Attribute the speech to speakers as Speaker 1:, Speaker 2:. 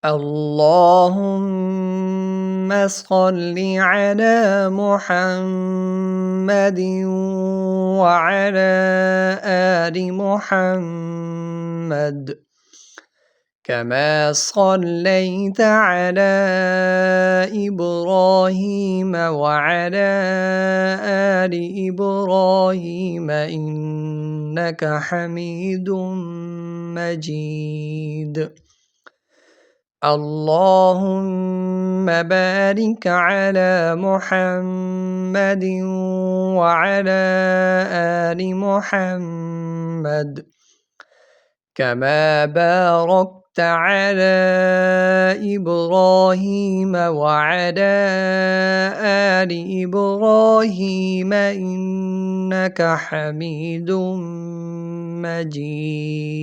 Speaker 1: اللهم صل على محمد وعلى آل محمد كما صليت على إبراهيم وعلى آل إبراهيم إنك حميد مجيد. اللهم بارك على محمد وعلى آل محمد كما باركت على إبراهيم وعلى آل إبراهيم إنك حميد مجيد.